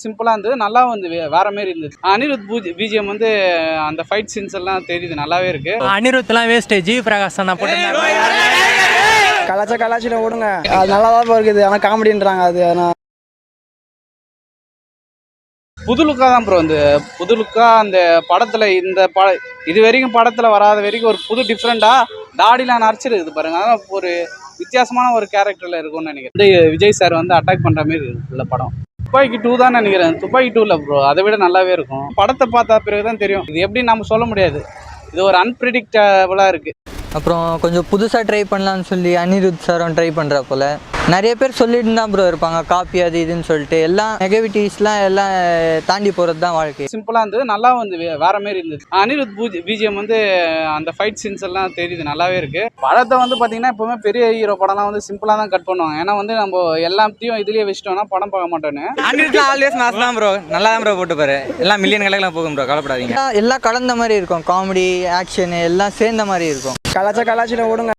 சிம்பிளா இருந்தது, நல்லாவும் இருந்தது, வேற மாதிரி இருந்தது. அனிருத் பிஜிஎம் வந்து அந்த ஃபைட் சீன்ஸ் எல்லாம் தெரியுது, நல்லாவே இருக்கு. அனிருத்லாம் வேஸ்ட், ஜி பிரகாஷ் தான் போட்டு கலாச்சிட்ட விடுங்க, அது நல்லா தான் இருக்குது. ஆனால் காமெடின்றாங்க அது. ஆனால் புது லுக்கா தான் ப்ரோ, இந்த புது லுக்கா அந்த படத்துல இது வரைக்கும் படத்துல வராத வரைக்கும் ஒரு புது டிஃப்ரெண்டா தாடிலாம் நரைச்சிருக்குது பாருங்க. அதான் ஒரு வித்தியாசமான ஒரு கேரக்டர்ல இருக்கும்னு நினைக்கிறேன். இந்த விஜய் சார் வந்து அட்டாக் பண்ற மாதிரி இருக்குல்ல படம். துப்பாக்கி 2 தான் நினைக்கிறேன். துப்பாக்கி 2 இல்ல ப்ரோ, அதை விட நல்லாவே இருக்கும். படத்தை பார்த்த பிறகுதான் தெரியும் இது எப்படி நம்ம சொல்ல முடியாது. இது ஒரு அன்பிரிடிக்டபிளா இருக்கு. அப்புறம் கொஞ்சம் புதுசாக ட்ரை பண்ணலான்னு சொல்லி அனிருத் சாரும் ட்ரை பண்ணுறா போல். நிறைய பேர் சொல்லிட்டு தான் ப்ரோ இருப்பாங்க, காப்பி அது இதுன்னு சொல்லிட்டு. எல்லாம் நெகட்டிவிட்டிஸ்லாம் எல்லாம் தாண்டி போகிறது தான் வாழ்க்கை. சிம்பிளா இருந்தது, நல்லாவும் இருந்தது, வேற மாதிரி இருந்தது. அனிருத் பிஜிஎம் வந்து அந்த ஃபைட் சீன்ஸ் எல்லாம் தெரியுது, நல்லாவே இருக்கு. படத்தை வந்து பாத்தீங்கன்னா எப்பவுமே பெரிய ஹீரோ படம்லாம் வந்து சிம்பிளா தான் கட் பண்ணுவாங்க. ஏன்னா வந்து நம்ம எல்லாத்தையும் இதுலயே வச்சுட்டோம்னா படம் பார்க்க மாட்டோன்னு. அனிருத்லாம் ஆல்வேஸ் மாஸ் தான் ப்ரோ, நல்லா தான் ப்ரோ போட்டு பாரு. எல்லாம் மில்லியன் கணக்கில் போகும் ப்ரோ, கவலைப்படாதீங்க. எல்லாம் கலந்த மாதிரி இருக்கும், காமெடி ஆக்ஷனு எல்லாம் சேர்ந்த மாதிரி இருக்கும். கலாச்சிட்ட விடுங்க.